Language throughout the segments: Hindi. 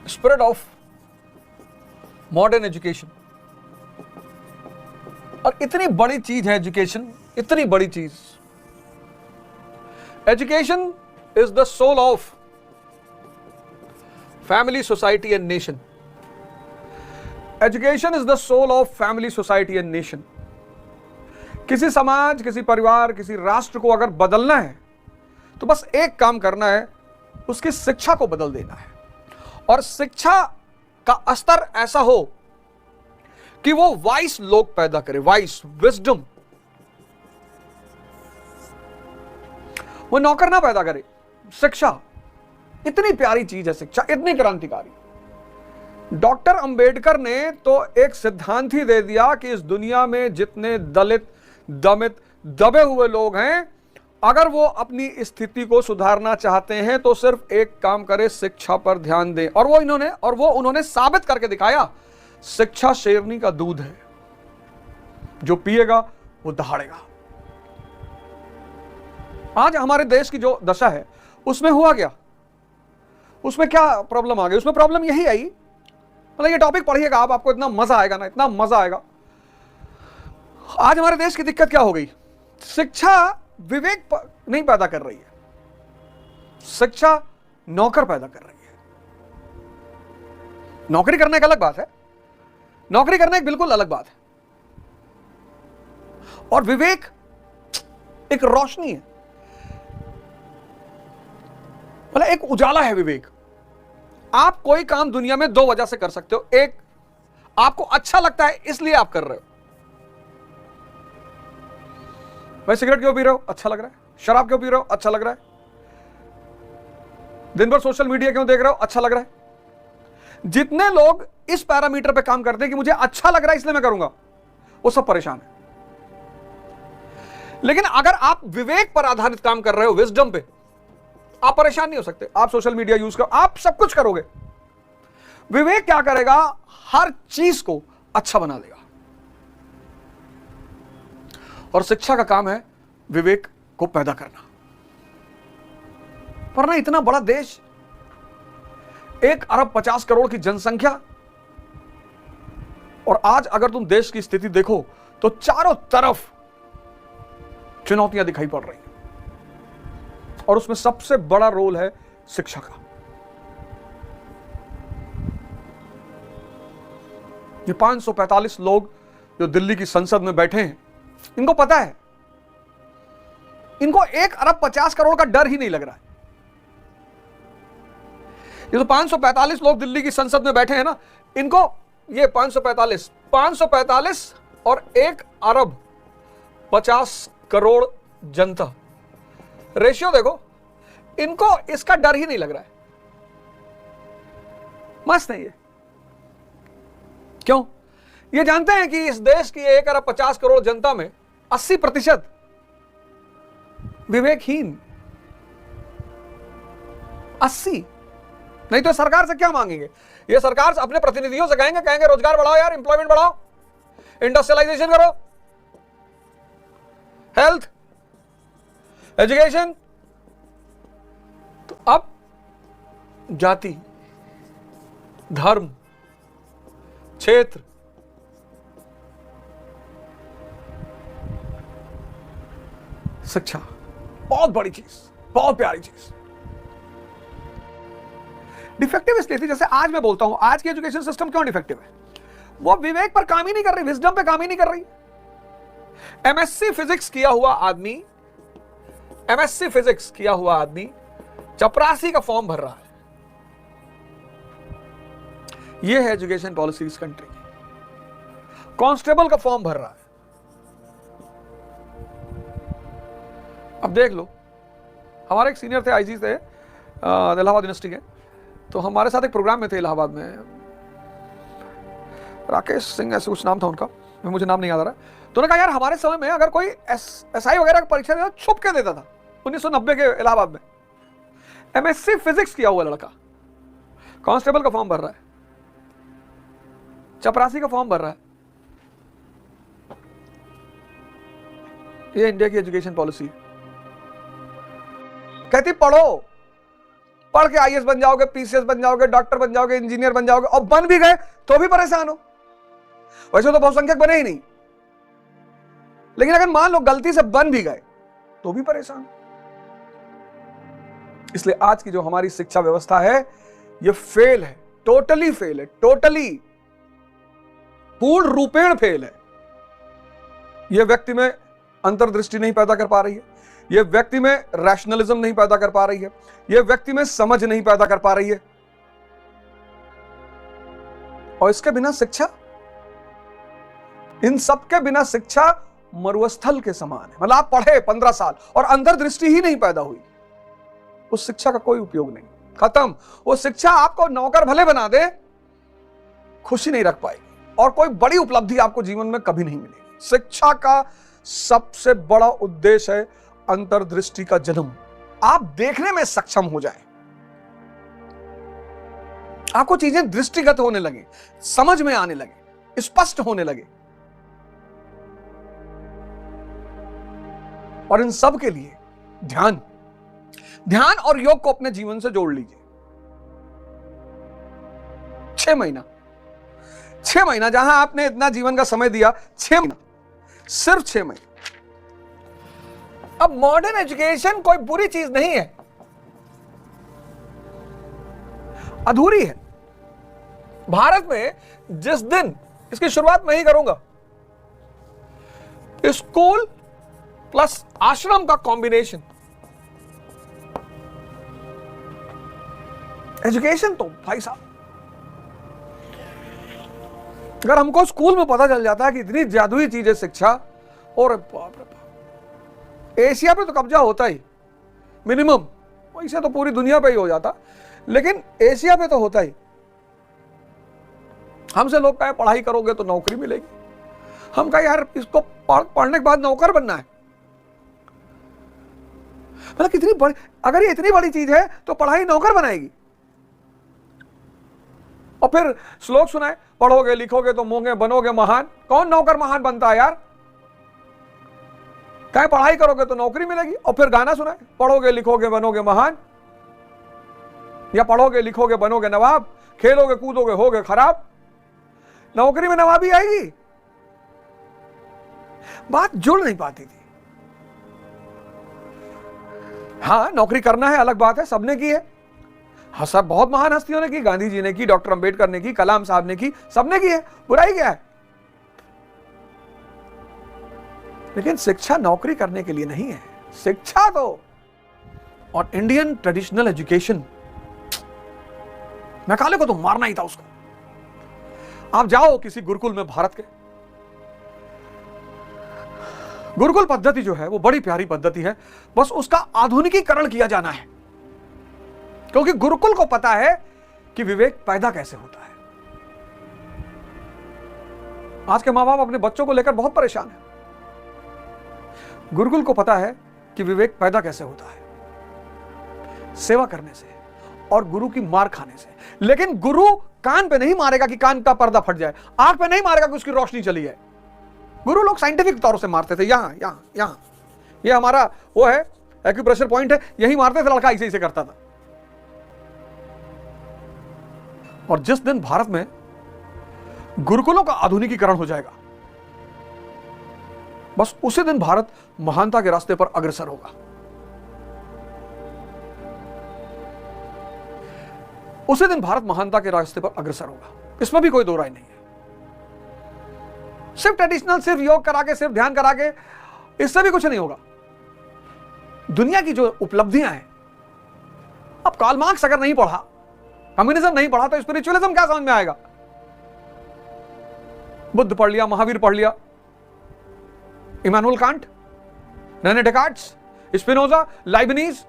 Spirit of modern education. और इतनी बड़ी चीज है एजुकेशन, इतनी बड़ी चीज। Education is the soul of family, society and nation. Education is the soul of family, society and nation. किसी समाज, किसी परिवार, किसी राष्ट्र को अगर बदलना है तो बस एक काम करना है, उसकी शिक्षा को बदल देना है। और शिक्षा का स्तर ऐसा हो कि वो वाइस लोग पैदा करे, वाइस, विजडम। वो नौकर ना पैदा करे। शिक्षा इतनी प्यारी चीज है, शिक्षा इतनी क्रांतिकारी। डॉक्टर अंबेडकर ने तो एक सिद्धांत ही दे दिया कि इस दुनिया में जितने दलित, दमित, दबे हुए लोग हैं, अगर वो अपनी स्थिति को सुधारना चाहते हैं तो सिर्फ एक काम करे, शिक्षा पर ध्यान दें। और वो उन्होंने साबित करके दिखाया। शिक्षा शेरनी का दूध है, जो पिएगा वो दहाड़ेगा। आज हमारे देश की जो दशा है उसमें हुआ क्या, उसमें क्या प्रॉब्लम आ गई? उसमें प्रॉब्लम यही आई, मतलब ये टॉपिक पढ़िएगा आप, आपको इतना मजा आएगा ना, इतना मजा आएगा। आज हमारे देश की दिक्कत क्या हो गई? शिक्षा विवेक नहीं पैदा कर रही है, शिक्षा नौकर पैदा कर रही है। नौकरी करना एक अलग बात है, नौकरी करना एक बिल्कुल अलग बात है। और विवेक एक रोशनी है, मतलब एक उजाला है विवेक। आप कोई काम दुनिया में दो वजह से कर सकते हो। एक, आपको अच्छा लगता है इसलिए आप कर रहे हो। भाई सिगरेट क्यों पी रहे हो? अच्छा लग रहा है। शराब क्यों पी रहे हो? अच्छा लग रहा है। दिन भर सोशल मीडिया क्यों देख रहे हो? अच्छा लग रहा है। जितने लोग इस पैरामीटर पे काम करते हैं कि मुझे अच्छा लग रहा है इसलिए मैं करूंगा, वो सब परेशान है। लेकिन अगर आप विवेक पर आधारित काम कर रहे हो, विजडम पे, आप परेशान नहीं हो सकते। आप सोशल मीडिया यूज करो, आप सब कुछ करोगे। विवेक क्या करेगा? हर चीज को अच्छा बना देगा। और शिक्षा का काम है विवेक को पैदा करना। पर ना, इतना बड़ा देश, 1 अरब 50 करोड़ की जनसंख्या, और आज अगर तुम देश की स्थिति देखो तो चारों तरफ चुनौतियां दिखाई पड़ रही हैं। और उसमें सबसे बड़ा रोल है शिक्षा का। ये 545 लोग जो दिल्ली की संसद में बैठे हैं, इनको पता है, इनको 1 अरब 50 करोड़ का डर ही नहीं लग रहा है। ये तो 545 लोग दिल्ली की संसद में बैठे हैं ना, इनको ये 545 और 1 अरब 50 करोड़ जनता, रेशियो देखो, इनको इसका डर ही नहीं लग रहा है। मस्त है ये। क्यों? ये जानते हैं कि इस देश की 1 अरब 50 करोड़ जनता में 80% विवेकहीन। 80। नहीं तो सरकार से क्या मांगेंगे? ये सरकार से अपने प्रतिनिधियों से कहेंगे रोजगार बढ़ाओ यार, एम्प्लॉयमेंट बढ़ाओ, इंडस्ट्रियलाइजेशन करो, हेल्थ, एजुकेशन। तो अब जाति, धर्म, क्षेत्र, शिक्षा, बहुत बड़ी चीज, बहुत प्यारी चीज। डिफेक्टिव इसलिए थी, जैसे आज मैं बोलता हूं, आज की एजुकेशन सिस्टम क्यों डिफेक्टिव है? वो विवेक पर काम ही नहीं कर रही, विजडम पे काम ही नहीं कर रही। एमएससी फिजिक्स किया हुआ आदमी चपरासी का फॉर्म भर रहा है। यह है एजुकेशन पॉलिसी इस कंट्री की। कांस्टेबल का फॉर्म भर रहा है। अब देख लो, हमारे एक सीनियर थे, आईजी थे, इलाहाबाद यूनिवर्सिटी के, तो हमारे साथ एक प्रोग्राम में थे इलाहाबाद में, राकेश सिंह ऐसे कुछ नाम था उनका, मुझे नाम नहीं याद आ रहा। तो उन्होंने कहा यार हमारे समय में अगर कोई एसआई वगैरह की परीक्षा देता छुप के देता था, 1990 के इलाहाबाद में। एमएससी फिजिक्स किया हुआ लड़का कांस्टेबल का फॉर्म भर रहा है, चपरासी का फॉर्म भर रहा है। ये इंडिया की एजुकेशन पॉलिसी कहती पढ़ो, पढ़ के आईएएस बन जाओगे, पीसीएस बन जाओगे, डॉक्टर बन जाओगे, इंजीनियर बन जाओगे, और बन भी गए तो भी परेशान हो। वैसे तो बहुसंख्यक बने ही नहीं, लेकिन अगर मान लो गलती से बन भी गए तो भी परेशान। इसलिए आज की जो हमारी शिक्षा व्यवस्था है ये फेल है, टोटली फेल है, टोटली पूर्ण रूपेण फेल है। यह व्यक्ति में अंतर्दृष्टि नहीं पैदा कर पा रही है, यह व्यक्ति में रैशनलिज्म नहीं पैदा कर पा रही है, यह व्यक्ति में समझ नहीं पैदा कर पा रही है। और इसके बिना शिक्षा, इन सब के बिना शिक्षा मरुस्थल के समान है। मतलब आप पढ़े 15 साल और अंतर्दृष्टि ही नहीं पैदा हुई, उस शिक्षा का कोई उपयोग नहीं, खत्म। वो शिक्षा आपको नौकर भले बना दे, खुशी नहीं रख पाएगी और कोई बड़ी उपलब्धि आपको जीवन में कभी नहीं मिलेगी। शिक्षा का सबसे बड़ा उद्देश्य है अंतर्दृष्टि का जन्म। आप देखने में सक्षम हो जाए, आपको चीजें दृष्टिगत होने लगे, समझ में आने लगे, स्पष्ट होने लगे। और इन सब के लिए ध्यान, ध्यान और योग को अपने जीवन से जोड़ लीजिए। 6 महीना जहां आपने इतना जीवन का समय दिया, 6 महीना, सिर्फ 6 महीने। अब मॉडर्न एजुकेशन कोई बुरी चीज नहीं है, अधूरी है। भारत में जिस दिन, इसकी शुरुआत मैं ही करूंगा, स्कूल प्लस आश्रम का कॉम्बिनेशन, एजुकेशन तो भाई साहब, अगर हमको स्कूल में पता चल जाता है कि इतनी जादुई चीज है शिक्षा, और बाप रे बाप, एशिया पे तो कब्जा होता ही मिनिमम, वैसे तो पूरी दुनिया पे ही हो जाता, लेकिन एशिया पे तो होता ही। हमसे लोग कहे पढ़ाई करोगे तो नौकरी मिलेगी, हम कहे यार इसको पढ़ने के बाद नौकर बनना है। मतलब कितनी बड़ी, अगर ये इतनी बड़ी चीज है तो पढ़ाई नौकर बनाएगी। और फिर श्लोक सुनाए, पढ़ोगे लिखोगे तो मोंगे बनोगे महान। कौन नौकर महान बनता है यार? कहे पढ़ाई करोगे तो नौकरी मिलेगी, और फिर गाना सुनाए, पढ़ोगे लिखोगे बनोगे महान, या पढ़ोगे लिखोगे बनोगे नवाब, खेलोगे कूदोगे होगे खराब। नौकरी में नवाबी आएगी? बात जुड़ नहीं पाती थी। हाँ, नौकरी करना है अलग बात है, सबने की है। हाँ, सब बहुत महान हस्तियों ने की, गांधी जी ने की, डॉक्टर अंबेडकर ने की, कलाम साहब ने की, सबने की है, बुराई क्या है? लेकिन शिक्षा नौकरी करने के लिए नहीं है। शिक्षा तो, और इंडियन ट्रेडिशनल एजुकेशन, मैकाले को तो मारना ही था उसको। आप जाओ किसी गुरुकुल में, भारत के गुरुकुल पद्धति जो है वो बड़ी प्यारी पद्धति है, बस उसका आधुनिकीकरण किया जाना है। क्योंकि गुरुकुल को पता है कि विवेक पैदा कैसे होता है। आज के मां बाप अपने बच्चों को लेकर बहुत परेशान हैं। गुरुकुल को पता है कि विवेक पैदा कैसे होता है, सेवा करने से और गुरु की मार खाने से। लेकिन गुरु कान पे नहीं मारेगा कि कान का पर्दा फट जाए, आंख पे नहीं मारेगा कि उसकी रोशनी चली जाए। गुरु लोग साइंटिफिक तौर से मारते थे, यहां यहां यहां, ये हमारा वो है एक्यूप्रेशर पॉइंट है, यही मारते थे, लड़का ऐसे ऐसे करता था। और जिस दिन भारत में गुरुकुलों का आधुनिकीकरण हो जाएगा, बस उसी दिन भारत महानता के रास्ते पर अग्रसर होगा। उसी दिन भारत महानता के रास्ते पर अग्रसर होगा, इसमें भी कोई दो राय नहीं है। सिर्फ ट्रेडिशनल, सिर्फ योग करा के, सिर्फ ध्यान करा के, इससे भी कुछ नहीं होगा। दुनिया की जो उपलब्धियां हैं, अब कार्ल मार्क्स अगर नहीं पढ़ा, कम्युनिज्म नहीं पढ़ा, तो स्पिरिचुअलिज्म क्या समझ में आएगा? बुद्ध पढ़ लिया, महावीर पढ़ लिया, Immanuel Kant, Rene Descartes, Spinoza, Leibniz,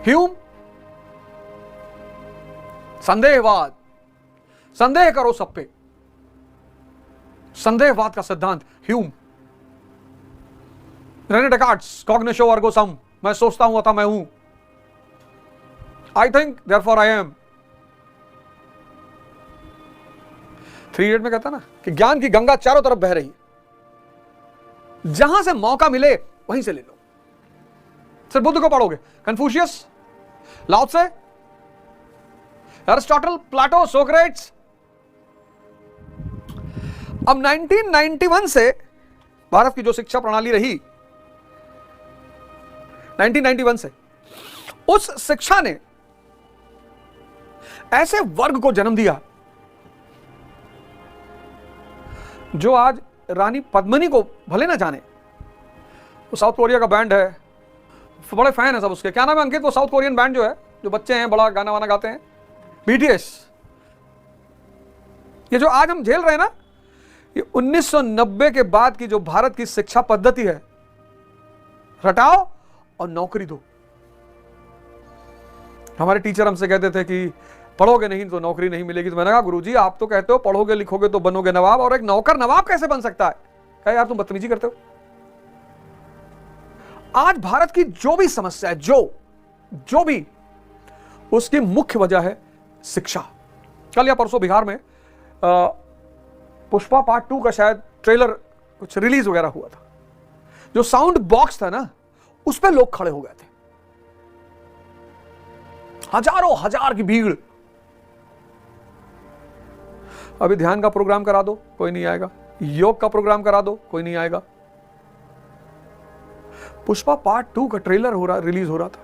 Hume. संदेहवाद, संदेह करो सब पे, संदेहवाद का सिद्धांत ह्यूम। रेने डेकार्ट्स, कॉग्निशो अर्गो सम, मैं सोचता हूं अतः मैं हूं, I think therefore I am. 3 में कहता ना कि ज्ञान की गंगा चारों तरफ बह रही है, जहां से मौका मिले वहीं से ले लो। सिर्फ बुद्ध को पढ़ोगे, कन्फ्यूशियस, लाओ त्से, एरिस्टोटल, प्लेटो, सोक्रेट्स। अब 1991 से भारत की जो शिक्षा प्रणाली रही, 1991 से उस शिक्षा ने ऐसे वर्ग को जन्म दिया जो आज रानी पद्मिनी को भले ना जाने, वो साउथ कोरिया का बैंड है, बड़े फैन है सब उसके। क्या नाम है अंकित, वो साउथ कोरियन बैंड जो है, जो बच्चे हैं बड़ा गाना वाना गाते हैं, बीटीएस। ये जो आज हम झेल रहे हैं ना, ये 1990 के बाद की जो भारत की शिक्षा पद्धति है, रटाओ और नौकरी दो। हमारे टीचर हमसे कहते थे कि पढ़ोगे नहीं तो नौकरी नहीं मिलेगी। तो मैंने कहा गुरुजी आप तो कहते हो पढ़ोगे लिखोगे तो बनोगे नवाब, और एक नौकर नवाब कैसे बन सकता है? कहा यार तुम बदतमीजी करते हो। आज भारत की जो भी समस्या है, जो भी, उसकी मुख्य वजह है शिक्षा। कल या परसों बिहार में पुष्पा पार्ट 2 का शायद ट्रेलर कुछ रिलीज वगैरह हुआ था। जो साउंड बॉक्स था ना, उस पर लोग खड़े हो गए थे, हजारों हजार की भीड़। अभी ध्यान का प्रोग्राम करा दो, कोई नहीं आएगा। योग का प्रोग्राम करा दो, कोई नहीं आएगा। पुष्पा पार्ट 2 का ट्रेलर रिलीज हो रहा था,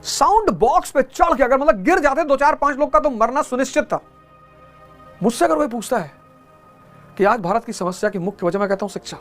साउंड बॉक्स पे चढ़ के अगर मतलब गिर जाते 2-4-5 लोग का तो मरना सुनिश्चित था। मुझसे अगर कोई पूछता है कि आज भारत की समस्या की मुख्य वजह, मैं कहता हूं शिक्षा।